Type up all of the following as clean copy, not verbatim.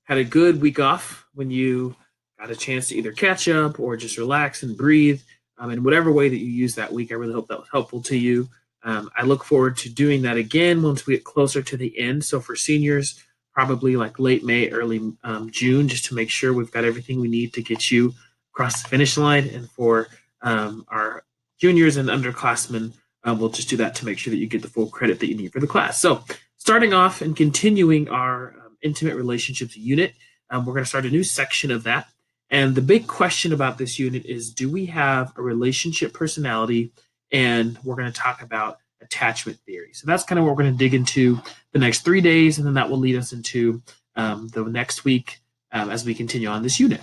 had a good week off, when you got a chance to either catch up or just relax and breathe. In whatever way that you use that week, I really hope that was helpful to you. I look forward to doing that again once we get closer to the end. So for seniors, probably like late May, early June, just to make sure we've got everything we need to get you across the finish line. And for our juniors and underclassmen, we'll just do that to make sure that you get the full credit that you need for the class. So starting off and continuing our intimate relationships unit, we're going to start a new section of that. And the big question about this unit is, do we have a relationship personality? And we're going to talk about attachment theory. So that's kind of what we're going to dig into the next 3 days, and then that will lead us into the next week as we continue on this unit.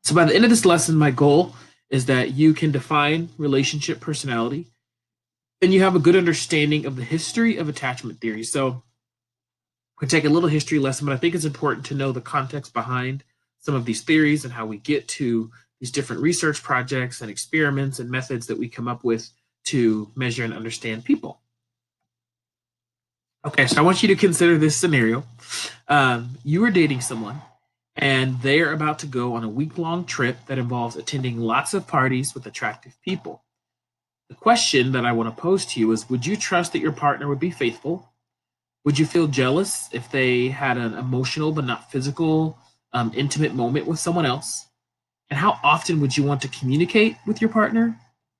So by the end of this lesson, my goal is that you can define relationship personality and you have a good understanding of the history of attachment theory. So we take a little history lesson, but I think it's important to know the context behind some of these theories and how we get to these different research projects and experiments and methods that we come up with to measure and understand people. Okay, so I want you to consider this scenario. You are dating someone and they're about to go on a week-long trip that involves attending lots of parties with attractive people. The question that I want to pose to you is, would you trust that your partner would be faithful? Would you feel jealous if they had an emotional but not physical, intimate moment with someone else? And how often would you want to communicate with your partner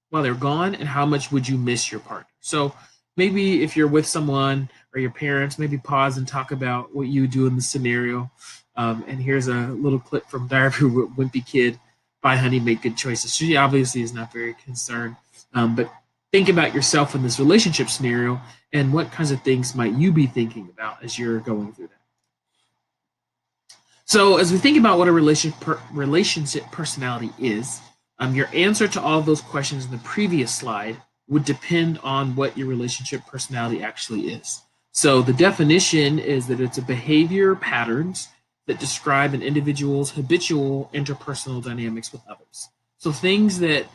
while they're gone? And how much would you miss your partner? So maybe if you're with someone or your parents, maybe pause and talk about what you do in the scenario. And here's a little clip from Diary of a Wimpy Kid by Honey Make Good Choices. She obviously is not very concerned, but think about yourself in this relationship scenario and what kinds of things might you be thinking about as you're going through that. So as we think about what a relationship personality is, your answer to all of those questions in the previous slide would depend on what your relationship personality actually is. So the definition is that it's a behavior patterns that describe an individual's habitual interpersonal dynamics with others. So things that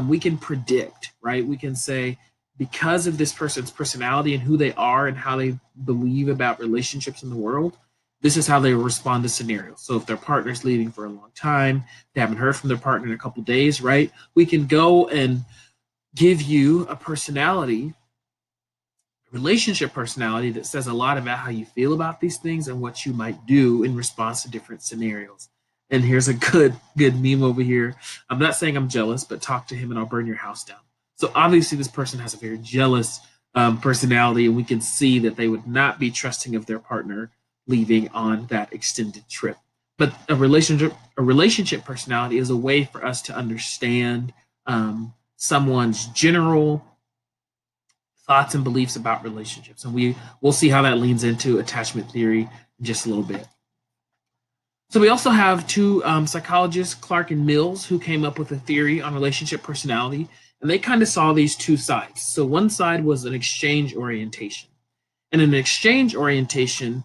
we can predict, right? We can say, because of this person's personality and who they are and how they believe about relationships in the world, this is how they respond to scenarios. So if their partner's leaving for a long time, they haven't heard from their partner in a couple days, right? We can go and give you a personality, relationship personality that says a lot about how you feel about these things and what you might do in response to different scenarios. And here's a good meme over here. I'm not saying I'm jealous, but talk to him and I'll burn your house down. So obviously this person has a very jealous personality, and we can see that they would not be trusting of their partner leaving on that extended trip. But a relationship personality is a way for us to understand someone's general thoughts and beliefs about relationships. And we'll see how that leans into attachment theory in just a little bit. So we also have two psychologists, Clark and Mills, who came up with a theory on relationship personality, and they kind of saw these two sides. So one side was an exchange orientation. And in an exchange orientation,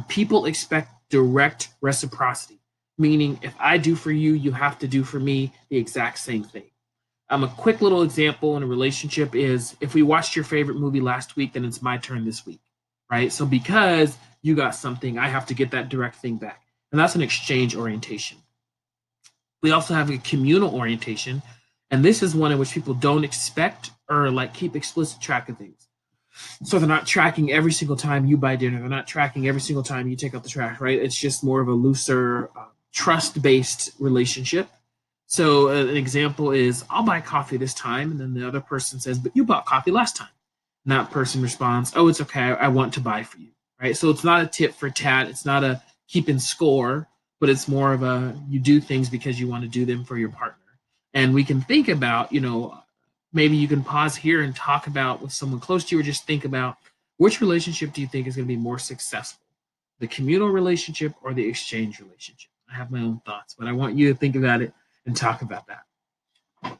people expect direct reciprocity, meaning if I do for you, you have to do for me the exact same thing. A quick little example in a relationship is, if we watched your favorite movie last week, then it's my turn this week, right? So because you got something, I have to get that direct thing back. And that's an exchange orientation. We also have a communal orientation, and this is one in which people don't expect or keep explicit track of things. So they're not tracking every single time you buy dinner. They're not tracking every single time you take out the trash, right? It's just more of a looser, trust-based relationship. So an example is, I'll buy coffee this time, and then the other person says, but you bought coffee last time. And that person responds, oh, it's okay, I want to buy for you, right? So it's not a tit for tat. It's not a keeping score, but it's more of a, you do things because you want to do them for your partner. And we can think about, maybe you can pause here and talk about with someone close to you, or just think about, which relationship do you think is going to be more successful? The communal relationship or the exchange relationship? I have my own thoughts, but I want you to think about it and talk about that.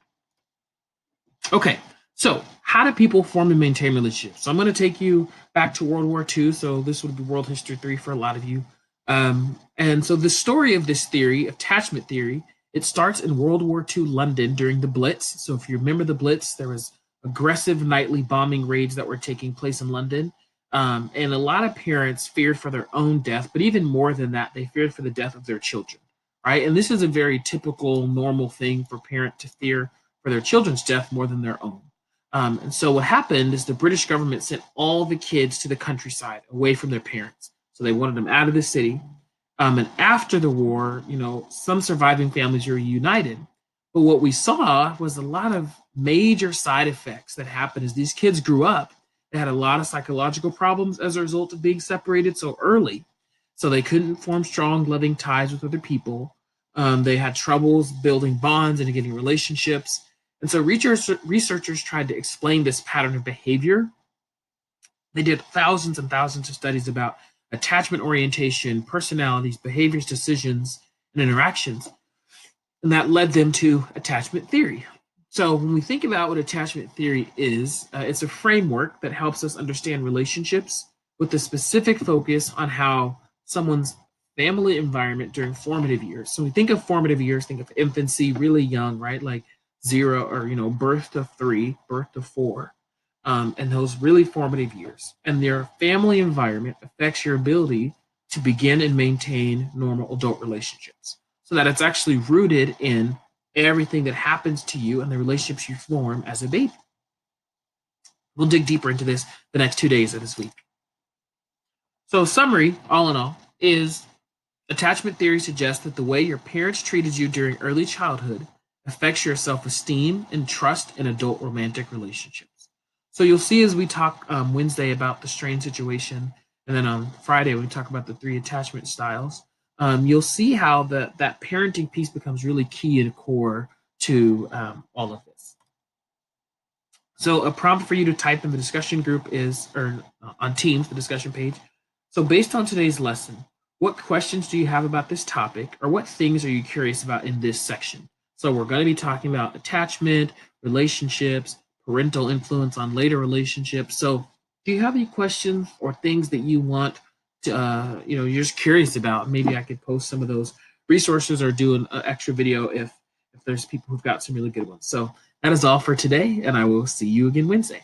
Okay, so how do people form and maintain relationships? So I'm going to take you back to World War II. So this would be World History 3 for a lot of you. And so the story of this theory, attachment theory, it starts in World War II London during the Blitz. So if you remember the Blitz, there was aggressive nightly bombing raids that were taking place in London. And a lot of parents feared for their own death, but even more than that, they feared for the death of their children, right? And this is a very typical, normal thing for parents to fear for their children's death more than their own. And so what happened is the British government sent all the kids to the countryside, away from their parents. So they wanted them out of the city. And after the war, some surviving families were reunited. But what we saw was a lot of major side effects that happened as these kids grew up. They had a lot of psychological problems as a result of being separated so early. So they couldn't form strong, loving ties with other people. They had troubles building bonds and getting relationships. And so researchers tried to explain this pattern of behavior. They did thousands and thousands of studies about attachment orientation, personalities, behaviors, decisions, and interactions. And that led them to attachment theory. So when we think about what attachment theory is, it's a framework that helps us understand relationships with a specific focus on how someone's family environment during formative years. So when we think of formative years, think of infancy, really young, right? Like 0 or birth to 3, birth to 4, and those really formative years. And their family environment affects your ability to begin and maintain normal adult relationships. So that it's actually rooted in everything that happens to you and the relationships you form as a baby. We'll dig deeper into this the next 2 days of this week. So summary, all in all, is attachment theory suggests that the way your parents treated you during early childhood affects your self-esteem and trust in adult romantic relationships. So you'll see as we talk Wednesday about the strain situation, and then on Friday we talk about the 3 attachment styles, you'll see how that parenting piece becomes really key and core to all of this. So a prompt for you to type in the discussion group is, or on Teams, the discussion page. So based on today's lesson, what questions do you have about this topic, or what things are you curious about in this section? So we're going to be talking about attachment, relationships, parental influence on later relationships. So do you have any questions or things that you want to, you're just curious about? Maybe I could post some of those resources or do an extra video if there's people who've got some really good ones. So that is all for today, and I will see you again Wednesday.